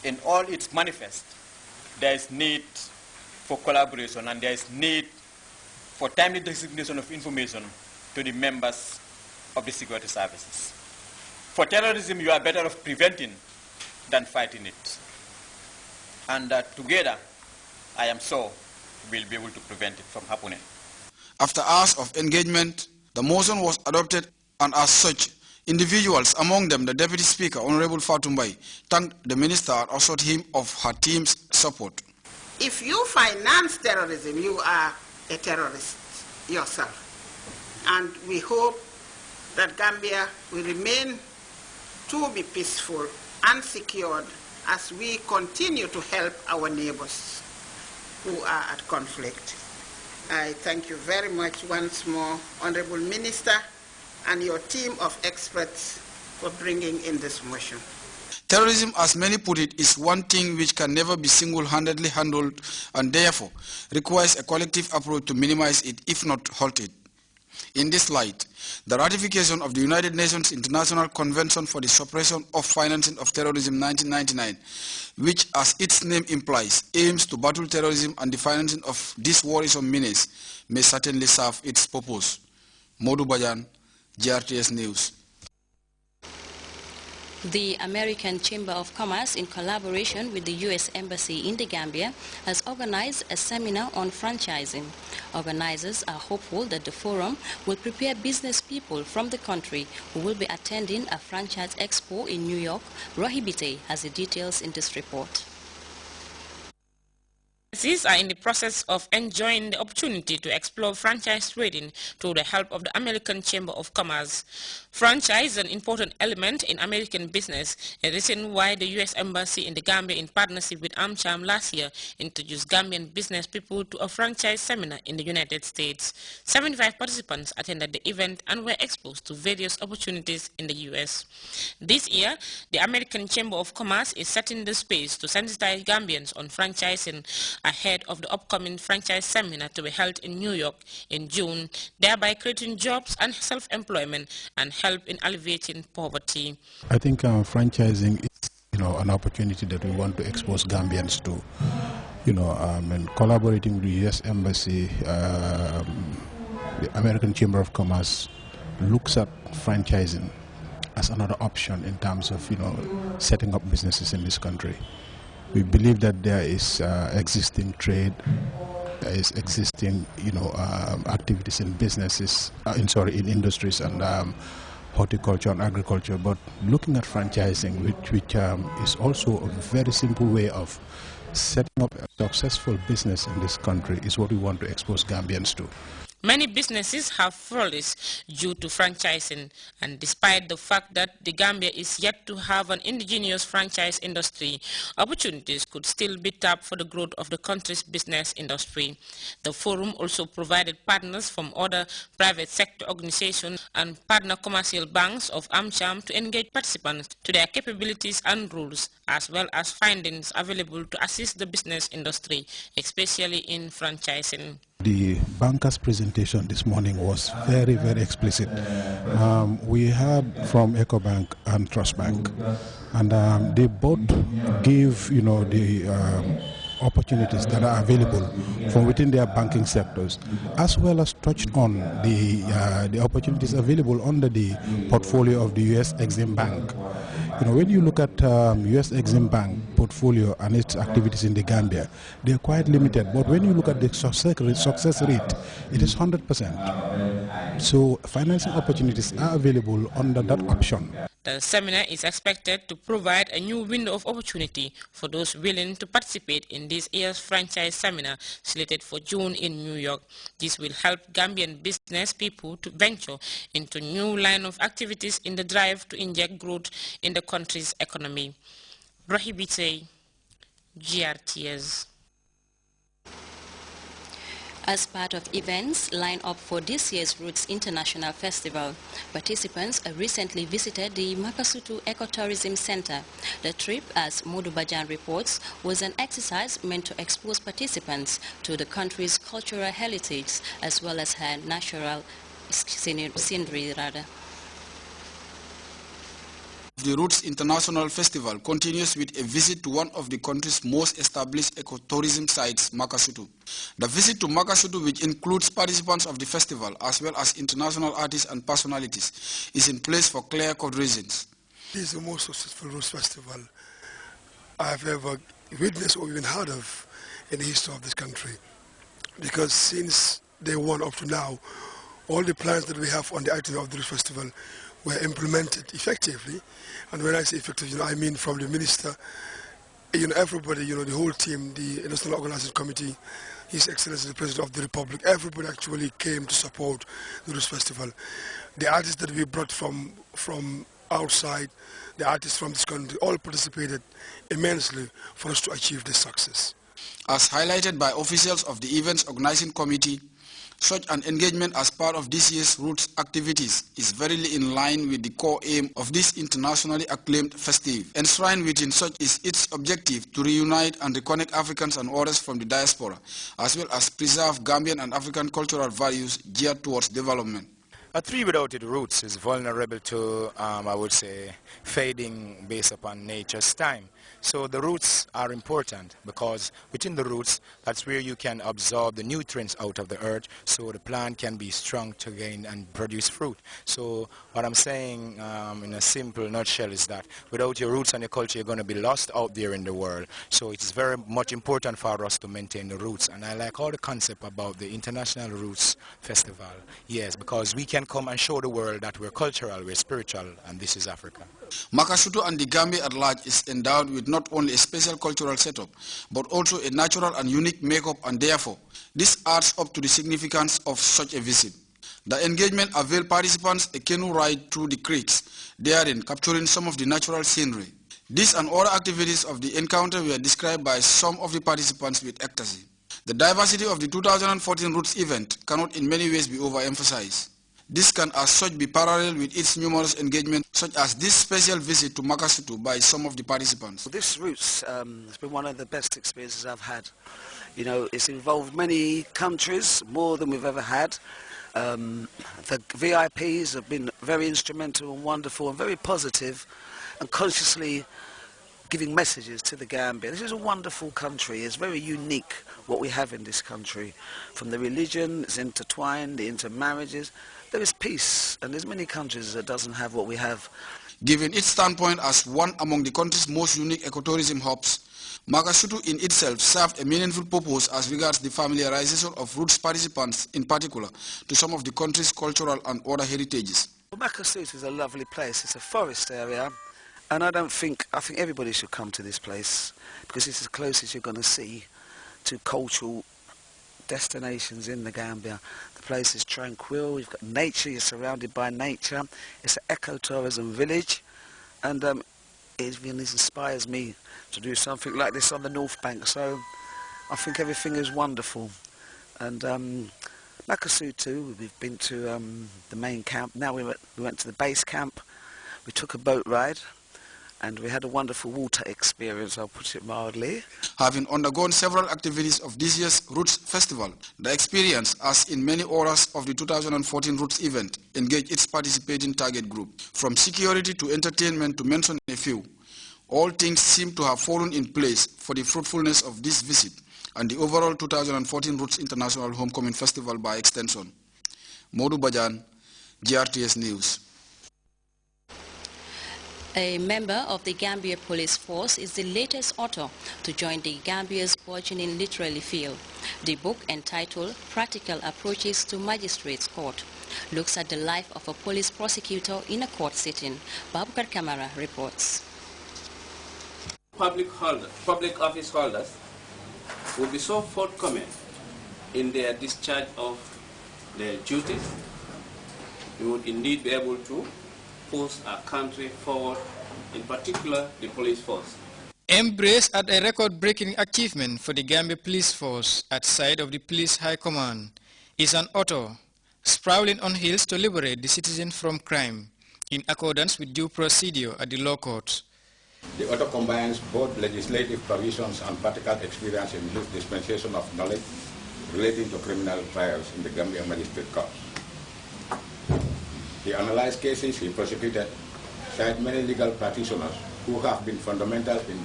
in all its manifest, there is need for collaboration and there is need for timely dissemination of information to the members of the security services. For terrorism, you are better off preventing than fighting it. And together, I am sure we'll be able to prevent it from happening. After hours of engagement, the motion was adopted, and as such, individuals, among them the Deputy Speaker, Honorable Fatumbai, thanked the Minister and assured him of her team's support. If you finance terrorism, you are a terrorist yourself. And we hope that Gambia will remain to be peaceful and secured as we continue to help our neighbors who are at conflict. I thank you very much once more, Honorable Minister, and your team of experts for bringing in this motion. Terrorism, as many put it, is one thing which can never be single-handedly handled and therefore requires a collective approach to minimize it, if not halt it. In this light, the ratification of the United Nations International Convention for the Suppression of Financing of Terrorism 1999, which, as its name implies, aims to battle terrorism and the financing of this worrisome menace, may certainly serve its purpose. Modu Bajan, GRTS News. The American Chamber of Commerce, in collaboration with the U.S. Embassy in the Gambia, has organized a seminar on franchising. Organizers are hopeful that the forum will prepare business people from the country who will be attending a franchise expo in New York. Rohibite has the details in this report. Businesses are in the process of enjoying the opportunity to explore franchise trading through the help of the American Chamber of Commerce. Franchise is an important element in American business, a reason why the U.S. Embassy in the Gambia, in partnership with AmCham last year, introduced Gambian business people to a franchise seminar in the United States. 75 participants attended the event and were exposed to various opportunities in the U.S. This year, the American Chamber of Commerce is setting the space to sensitize Gambians on franchising ahead of the upcoming franchise seminar to be held in New York in June, thereby creating jobs and self-employment and help in alleviating poverty. I think franchising is, an opportunity that we want to expose Gambians to. And collaborating with the U.S. Embassy, the American Chamber of Commerce looks at franchising as another option in terms of, setting up businesses in this country. We believe that there is existing trade, there is existing, activities in businesses, in industries and horticulture and agriculture. But looking at franchising, which is also a very simple way of setting up a successful business in this country, is what we want to expose Gambians to. Many businesses have flourished due to franchising, and despite the fact that the Gambia is yet to have an indigenous franchise industry, opportunities could still be tapped for the growth of the country's business industry. The forum also provided partners from other private sector organizations and partner commercial banks of AmCham to engage participants to their capabilities and rules, as well as findings available to assist the business industry, especially in franchising. The bankers' presentation this morning was very, very explicit. We heard from EcoBank and Trust Bank, and they both give, the opportunities that are available from within their banking sectors, as well as touched on the opportunities available under the portfolio of the U.S. Exim Bank. When you look at U.S. Exim Bank portfolio and its activities in the Gambia, they are quite limited. But when you look at the success rate, it is 100%. So financing opportunities are available under that option. The seminar is expected to provide a new window of opportunity for those willing to participate in this year's franchise seminar slated for June in New York. This will help Gambian business people to venture into new line of activities in the drive to inject growth in the country's economy. Rohibite, GRTS. As part of events lined up for this year's Roots International Festival, participants recently visited the Makasutu Ecotourism Center. The trip, as Modu Bajan reports, was an exercise meant to expose participants to the country's cultural heritage as well as her natural scenery. The Roots International Festival continues with a visit to one of the country's most established ecotourism sites, Makasutu. The visit to Makasutu, which includes participants of the festival as well as international artists and personalities, is in place for clear-cut reasons. This is the most successful Roots Festival I've ever witnessed or even heard of in the history of this country. Because since day one up to now, all the plans that we have on the itinerary of the Roots Festival were implemented effectively. And when I say effective, I mean from the minister, everybody, the whole team, the National Organizing Committee, His Excellency the President of the Republic, everybody actually came to support the Roots Festival. The artists that we brought from outside, the artists from this country, all participated immensely for us to achieve this success. As highlighted by officials of the event's organizing committee, such an engagement as part of this year's Roots activities is very in line with the core aim of this internationally acclaimed festival. Enshrined within such is its objective to reunite and reconnect Africans and others from the diaspora, as well as preserve Gambian and African cultural values geared towards development. A tree without its roots is vulnerable to, I would say, fading based upon nature's time. So the roots are important because within the roots, that's where you can absorb the nutrients out of the earth so the plant can be strong to gain and produce fruit. So what I'm saying in a simple nutshell is that without your roots and your culture, you're going to be lost out there in the world. So it's very much important for us to maintain the roots. And I like all the concept about the International Roots Festival. Yes, because we can come and show the world that we're cultural, we're spiritual, and this is Africa. Makasutu and the Gambia at large is endowed with not only a special cultural setup, but also a natural and unique makeup, and therefore, this adds up to the significance of such a visit. The engagement availed participants a canoe ride through the creeks, therein capturing some of the natural scenery. This and other activities of the encounter were described by some of the participants with ecstasy. The diversity of the 2014 Roots event cannot in many ways be overemphasized. This can as such be parallel with its numerous engagements, such as this special visit to Makasutu by some of the participants. This Roots has been one of the best experiences I've had. It's involved many countries, more than we've ever had. The VIPs have been very instrumental and wonderful and very positive and consciously giving messages to the Gambia. This is a wonderful country. It's very unique what we have in this country. From the religion, it's intertwined, the intermarriages. There is peace, and there's many countries that doesn't have what we have. Given its standpoint as one among the country's most unique ecotourism hubs, Makasutu in itself served a meaningful purpose as regards the familiarization of Roots participants in particular to some of the country's cultural and other heritages. Well, Makasutu is a lovely place. It's a forest area, and I think everybody should come to this place because it's the closest you're going to see to cultural destinations in the Gambia. The place is tranquil, you've got nature, you're surrounded by nature. It's an ecotourism village, and it really inspires me to do something like this on the North Bank. So I think everything is wonderful. And Makasutu, we've been to the main camp. Now we went to the base camp. We took a boat ride, and we had a wonderful water experience, I'll put it mildly. Having undergone several activities of this year's Roots Festival, the experience, as in many others of the 2014 Roots event, engaged its participating target group. From security to entertainment, to mention a few, all things seem to have fallen in place for the fruitfulness of this visit and the overall 2014 Roots International Homecoming Festival by extension. Modu Bajan, GRTS News. A member of the Gambia Police Force is the latest author to join the Gambia's burgeoning literary field. The book, entitled Practical Approaches to Magistrates' Court, looks at the life of a police prosecutor in a court sitting. Babukar Kamara reports. Public office holders will be so forthcoming in their discharge of their duties. We would indeed be able to push our country forward, in particular the police force. Embraced at a record-breaking achievement for the Gambia Police Force at side of the Police High Command is an author sprawling on hills to liberate the citizen from crime in accordance with due procedure at the law courts. The author combines both legislative provisions and practical experience in the dispensation of knowledge relating to criminal trials in the Gambia Magistrate Court. He analyzed cases, he prosecuted cite many legal practitioners who have been fundamental in